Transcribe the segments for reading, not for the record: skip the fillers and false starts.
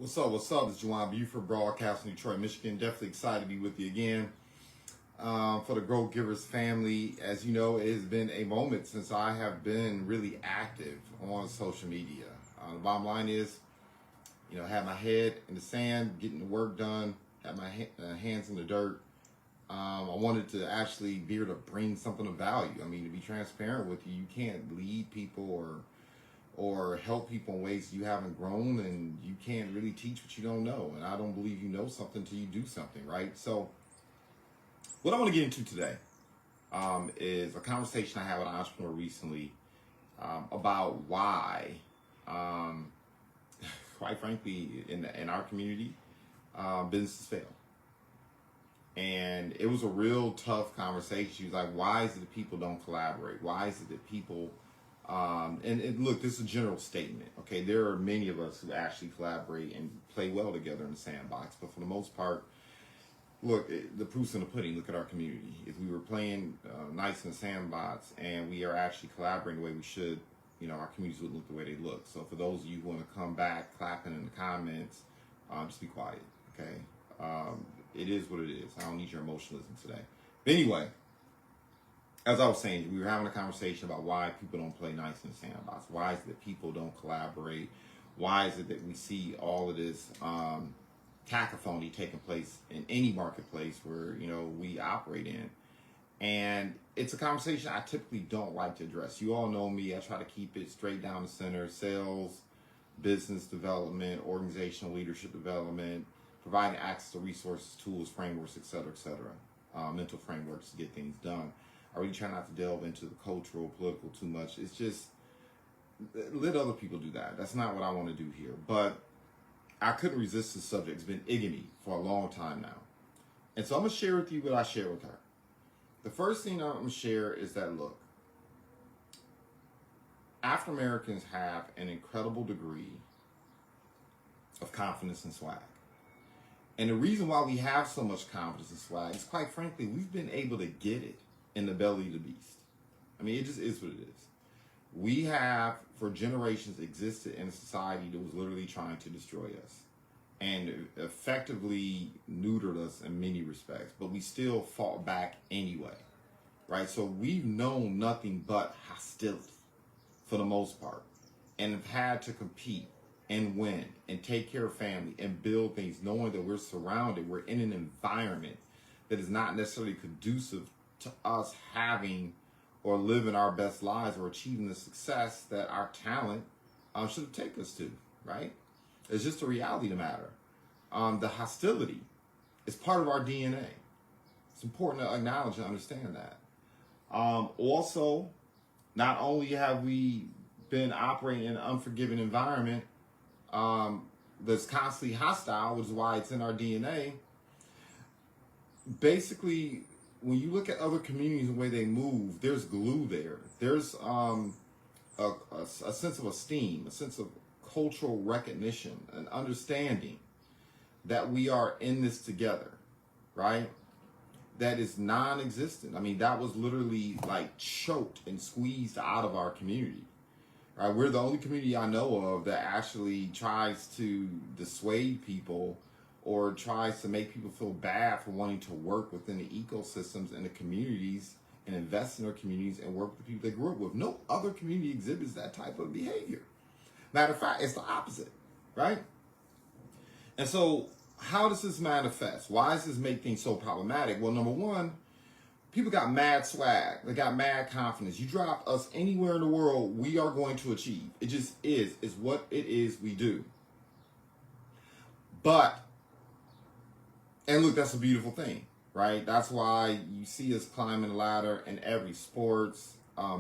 What's up? What's up? It's JuJuan Buford, broadcasting Detroit, Michigan. Definitely excited to be with you again. For the Growth Givers family, as you know, it has been a moment since I have been really active on social media. The bottom line is, have my head in the sand, getting the work done, have my hands in the dirt. I wanted to actually be able to bring something of value. I mean, to be transparent with you, you can't lead people or help people in ways you haven't grown, and you can't really teach what you don't know. And I don't believe you know something until you do something, right? So what I want to get into today is a conversation I had with an entrepreneur recently about why, quite frankly, in our community, businesses fail. And it was a real tough conversation. She was like, why is it that people don't collaborate? Why is it that people and look, this is a general statement, okay? There are many of us who actually collaborate and play well together in the sandbox, but for the most part, look, the proof's in the pudding. Look at our community. If we were playing nice in the sandbox and we are actually collaborating the way we should, our communities wouldn't look the way they look. So for those of you who want to come back clapping in the comments, just be quiet, okay? It is what it is. I don't need your emotionalism today. But anyway, as I was saying, we were having a conversation about why people don't play nice in the sandbox. Why is it that people don't collaborate? Why is it that we see all of this cacophony taking place in any marketplace where, we operate in? And it's a conversation I typically don't like to address. You all know me. I try to keep it straight down the center. Sales, business development, organizational leadership development, providing access to resources, tools, frameworks, et cetera, mental frameworks to get things done. I really try not to delve into the cultural, political too much. It's just, let other people do that. That's not what I want to do here. But I couldn't resist the subject. It's been egging me for a long time now. And so I'm going to share with you what I share with her. The first thing I'm going to share is that, look, African Americans have an incredible degree of confidence and swag. And the reason why we have so much confidence and swag is, quite frankly, we've been able to get it in the belly of the beast. I mean, it just is what it is. We have, for generations, existed in a society that was literally trying to destroy us and effectively neutered us in many respects, but we still fought back anyway, right? So we've known nothing but hostility for the most part, and have had to compete and win and take care of family and build things, knowing that we're surrounded, we're in an environment that is not necessarily conducive to us having or living our best lives or achieving the success that our talent should take us to, right? It's just a reality of the matter. The hostility is part of our DNA. It's important to acknowledge and understand that. Also, not only have we been operating in an unforgiving environment that's constantly hostile, which is why it's in our DNA, basically, when you look at other communities and the way they move, there's glue there. There's a sense of esteem, a sense of cultural recognition, an understanding that we are in this together, right? That is non-existent. I mean, that was literally like choked and squeezed out of our community. Right? We're the only community I know of that actually tries to dissuade people or tries to make people feel bad for wanting to work within the ecosystems and the communities and invest in their communities and work with the people they grew up with. No other community exhibits that type of behavior. Matter of fact, it's the opposite, right? And so how does this manifest? Why does this make things so problematic? Well, number one, people got mad swag. They got mad confidence. You drop us anywhere in the world, we are going to achieve. It just is. It's what it is we do. And look, that's a beautiful thing, right? That's why you see us climbing the ladder in every sports,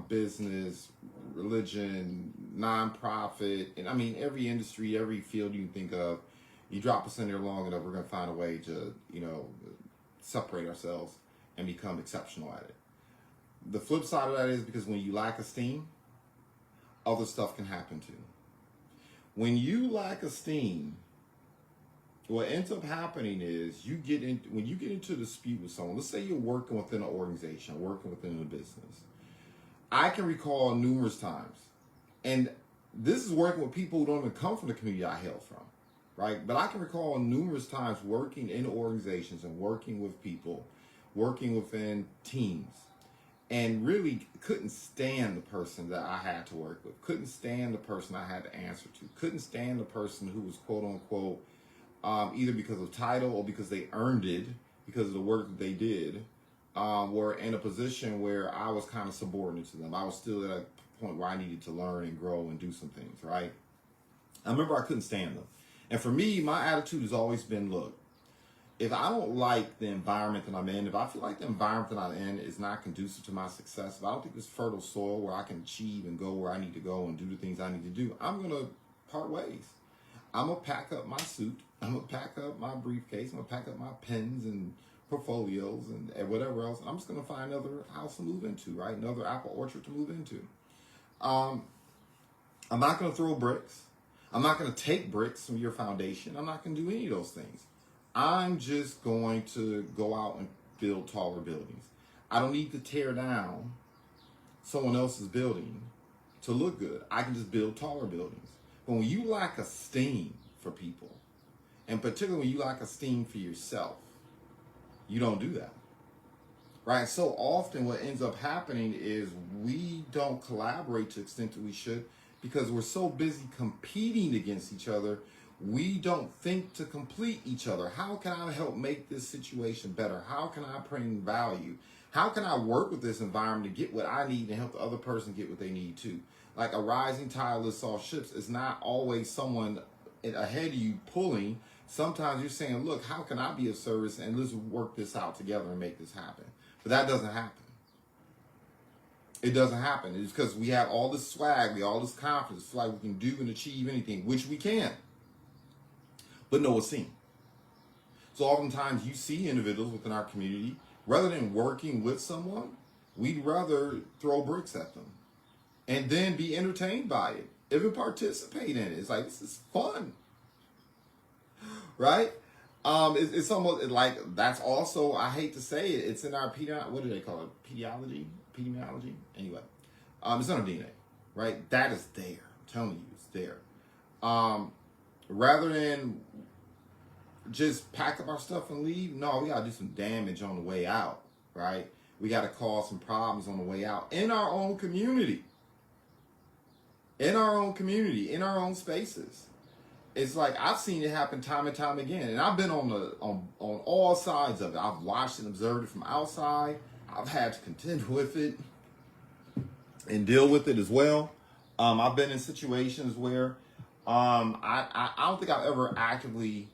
business, religion, nonprofit, and I mean every industry, every field you can think of. You drop us in there long enough, we're going to find a way to, separate ourselves and become exceptional at it. The flip side of that is because when you lack esteem, other stuff can happen too. When you lack esteem, what ends up happening is when you get into a dispute with someone, let's say you're working within an organization, working within a business. I can recall numerous times, and this is working with people who don't even come from the community I hail from. right? But I can recall numerous times working in organizations and working with people, working within teams, and really couldn't stand the person that I had to work with, couldn't stand the person I had to answer to, couldn't stand the person who was quote unquote, either because of title or because they earned it, because of the work that they did, were in a position where I was kind of subordinate to them. I was still at a point where I needed to learn and grow and do some things, right? I remember I couldn't stand them. And for me, my attitude has always been, look, if I don't like the environment that I'm in, if I feel like the environment that I'm in is not conducive to my success, if I don't think it's fertile soil where I can achieve and go where I need to go and do the things I need to do, I'm going to part ways. I'm going to pack up my suit. I'm going to pack up my briefcase. I'm going to pack up my pens and portfolios and whatever else. I'm just going to find another house to move into, right? Another apple orchard to move into. I'm not going to throw bricks. I'm not going to take bricks from your foundation. I'm not going to do any of those things. I'm just going to go out and build taller buildings. I don't need to tear down someone else's building to look good. I can just build taller buildings. But when you lack esteem for people, and particularly when you lack esteem for yourself, you don't do that. Right? So often what ends up happening is we don't collaborate to the extent that we should because we're so busy competing against each other. We don't think to complete each other. How can I help make this situation better? How can I bring value? How can I work with this environment to get what I need and help the other person get what they need too? Like a rising tide lifts all ships. It's not always someone ahead of you pulling. Sometimes you're saying, look, how can I be of service and let's work this out together and make this happen. But that doesn't happen. It doesn't happen. It's because we have all this swag, we have all this confidence, feel like we can do and achieve anything, which we can. But no esteem. So oftentimes you see individuals within our community, rather than working with someone, we'd rather throw bricks at them and then be entertained by it, even participate in it. It's like, this is fun, right? It's almost like that's also, I hate to say it, it's in our what do they call it? Epidemiology? Anyway, it's in our DNA, right? That is there. I'm telling you, it's there. Rather than just pack up our stuff and leave, no, we got to do some damage on the way out, right? We got to cause some problems on the way out in our own community. In our own community, in our own spaces. It's like I've seen it happen time and time again, and I've been on all sides of it. I've watched and observed it from outside. I've had to contend with it and deal with it as well. I've been in situations where I don't think I've ever actively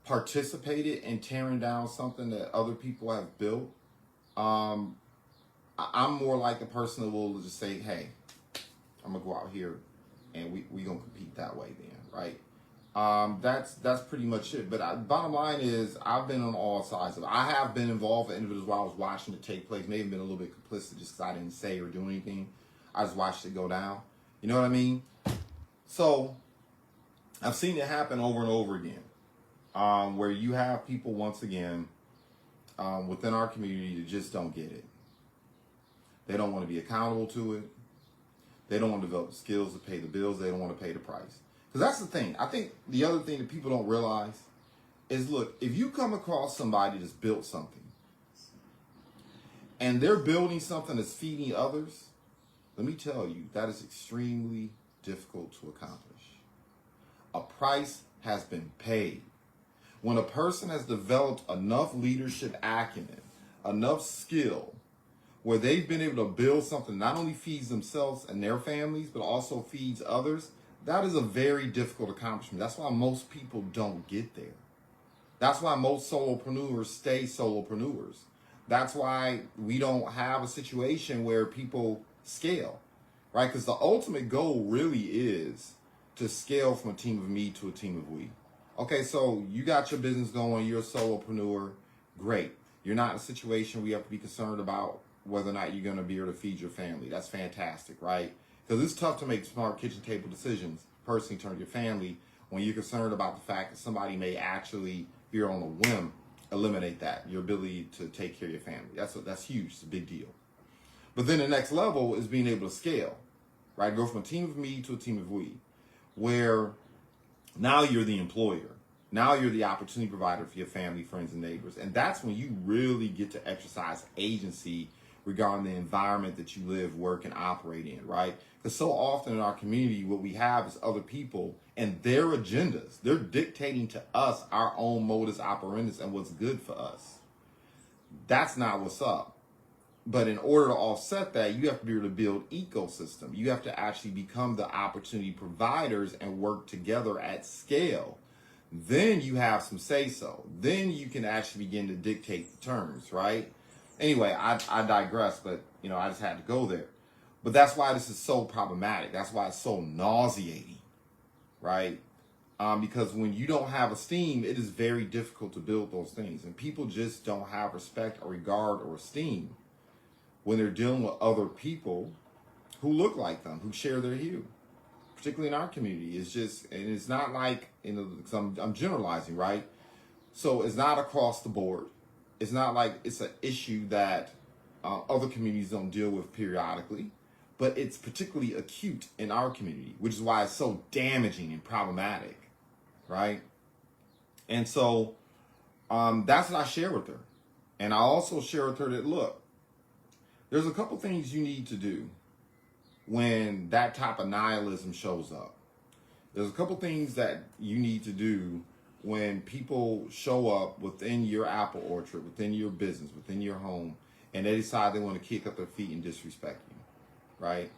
participated in tearing down something that other people have built. I'm more like the person that will just say, "Hey, I'm gonna go out here, and we gonna compete that way then," right? That's pretty much it. But bottom line is, I've been on all sides of it. I have been involved in individuals while I was watching it take place. Maybe been a little bit complicit just because I didn't say or do anything. I just watched it go down. You know what I mean? So I've seen it happen over and over again, where you have people once again within our community that just don't get it. They don't want to be accountable to it. They don't want to develop skills to pay the bills. They don't want to pay the price. Because that's the thing. I think the other thing that people don't realize is, look, if you come across somebody that's built something and they're building something that's feeding others, let me tell you, that is extremely difficult to accomplish. A price has been paid. When a person has developed enough leadership acumen, enough skill, where they've been able to build something that not only feeds themselves and their families, but also feeds others, that is a very difficult accomplishment. That's why most people don't get there. That's why most solopreneurs stay solopreneurs. That's why we don't have a situation where people scale, right? Because the ultimate goal really is to scale from a team of me to a team of we. Okay, so you got your business going, you're a solopreneur, great. You're not in a situation where you have to be concerned about whether or not you're going to be able to feed your family. That's fantastic, right? Because it's tough to make smart kitchen table decisions, personally, in terms of your family, when you're concerned about the fact that somebody may actually, here on a whim, eliminate that, your ability to take care of your family. That's huge. It's a big deal. But then the next level is being able to scale, right? Go from a team of me to a team of we, where Now you're the employer. Now you're the opportunity provider for your family, friends, and neighbors. And that's when you really get to exercise agency regarding the environment that you live, work, and operate in, right? Because so often in our community, what we have is other people and their agendas. They're dictating to us our own modus operandi and what's good for us. That's not what's up. But in order to offset that, you have to be able to build ecosystem. You have to actually become the opportunity providers and work together at scale. Then you have some say-so. Then you can actually begin to dictate the terms, right? Anyway, I digress, but I just had to go there. But that's why this is so problematic. That's why it's so nauseating, right? Because when you don't have esteem, it is very difficult to build those things. And people just don't have respect or regard or esteem when they're dealing with other people who look like them, who share their hue, particularly in our community. It's just, and it's not like, I'm generalizing, right? So it's not across the board. It's not like it's an issue that other communities don't deal with periodically, but it's particularly acute in our community, which is why it's so damaging and problematic, right? And so that's what I share with her. And I also share with her that, look, there's a couple things you need to do when that type of nihilism shows up. There's a couple things that you need to do when people show up within your apple orchard, within your business, within your home, and they decide they want to kick up their feet and disrespect you, right?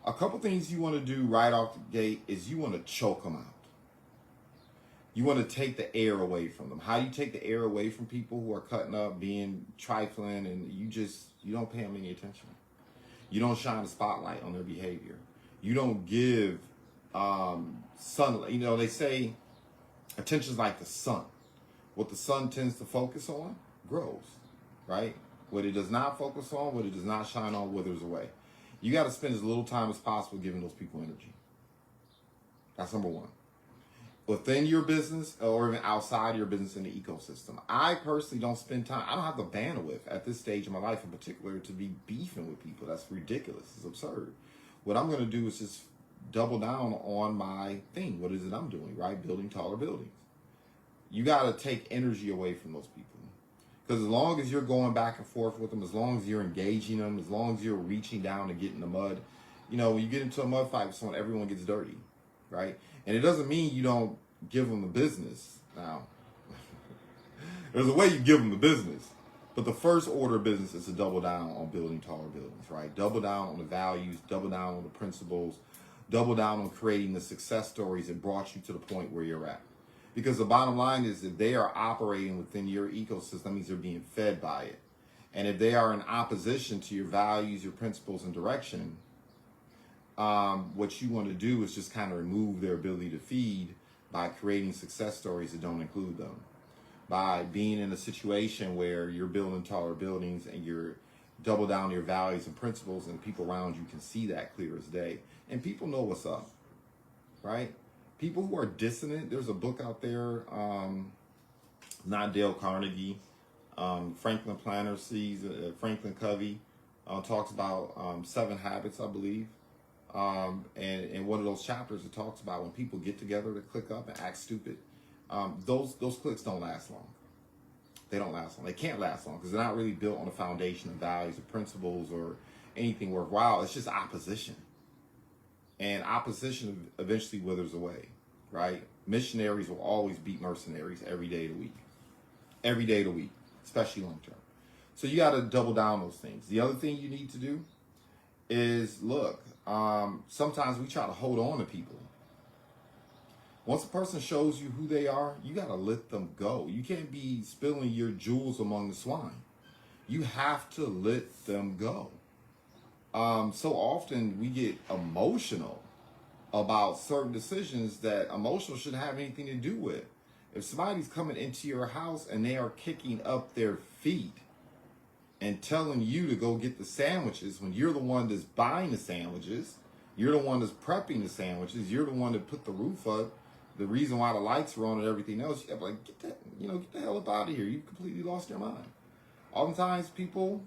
A couple things you want to do right off the gate is you want to choke them out. You want to take the air away from them. How do you take the air away from people who are cutting up, being trifling, and you don't pay them any attention? You don't shine a spotlight on their behavior. You don't give sunlight. They say attention is like the sun. What the sun tends to focus on grows, right? What it does not focus on, what it does not shine on, withers away. You got to spend as little time as possible giving those people energy. That's number one. Within your business or even outside your business in the ecosystem. I personally don't spend time. I don't have the bandwidth at this stage of my life in particular to be beefing with people. That's ridiculous. It's absurd. What I'm going to do is just double down on my thing. What is it I'm doing, right? Building taller buildings. You got to take energy away from those people. Because as long as you're going back and forth with them, as long as you're engaging them, as long as you're reaching down and getting the mud, when you get into a mud fight with someone, everyone gets dirty, right? And it doesn't mean you don't give them the business. Now, there's a way you give them the business. But the first order of business is to double down on building taller buildings, right? Double down on the values, double down on the principles, double down on creating the success stories that brought you to the point where you're at. Because the bottom line is that they are operating within your ecosystem, that means they're being fed by it. And if they are in opposition to your values, your principles, and direction, what you want to do is just kind of remove their ability to feed by creating success stories that don't include them. By being in a situation where you're building taller buildings and you're double down your values and principles, and people around you can see that clear as day. And people know what's up, right? People who are dissonant, there's a book out there, not Dale Carnegie, Franklin Planner sees, Franklin Covey talks about 7 habits, I believe. And one of those chapters, it talks about when people get together to click up and act stupid, those clicks don't last long. They don't last long. They can't last long because they're not really built on a foundation of values or principles or anything worthwhile. It's just opposition. And opposition eventually withers away, right? Missionaries will always beat mercenaries every day of the week. Every day of the week, especially long term. So you got to double down those things. The other thing you need to do is, look, sometimes we try to hold on to people. Once a person shows you who they are, you got to let them go. You can't be spilling your jewels among the swine. You have to let them go. So often we get emotional about certain decisions that emotional shouldn't have anything to do with. If somebody's coming into your house and they are kicking up their feet and telling you to go get the sandwiches when you're the one that's buying the sandwiches, you're the one that's prepping the sandwiches, you're the one that put the roof up, the reason why the lights are on and everything else, you're like, get the hell up out of here. You completely lost your mind. Oftentimes people,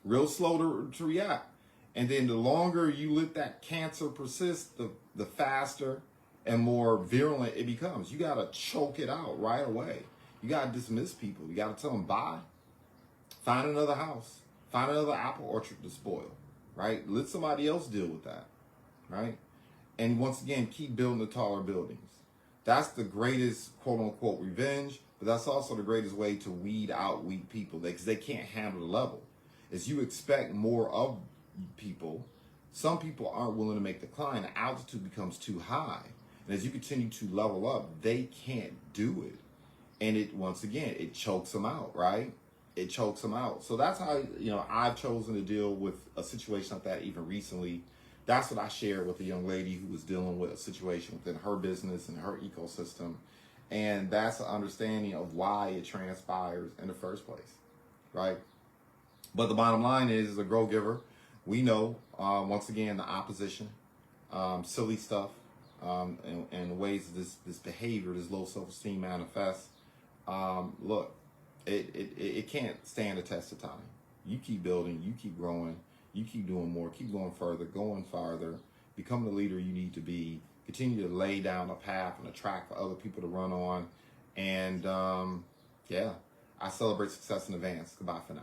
real slow to react. And then the longer you let that cancer persist, the the faster and more virulent it becomes. You got to choke it out right away. You got to dismiss people. You got to tell them bye. Find another house. Find another apple orchard to spoil, right? Let somebody else deal with that, right? And once again, keep building the taller buildings. That's the greatest quote unquote revenge, but that's also the greatest way to weed out weak people because they can't handle the level. As you expect more of people, some people aren't willing to make the climb. The altitude becomes too high. And as you continue to level up, they can't do it. And it, once again, it chokes them out, right? It chokes them out. So that's how, I've chosen to deal with a situation like that even recently. That's what I shared with a young lady who was dealing with a situation within her business and her ecosystem. And that's an understanding of why it transpires in the first place, right? But the bottom line is, as a grow giver, we know, once again, the opposition, silly stuff, and ways this behavior, this low self-esteem manifests. Look, it can't stand the test of time. You keep building, you keep growing, you keep doing more, keep going further, going farther, become the leader you need to be, continue to lay down a path and a track for other people to run on. And I celebrate success in advance. Goodbye for now.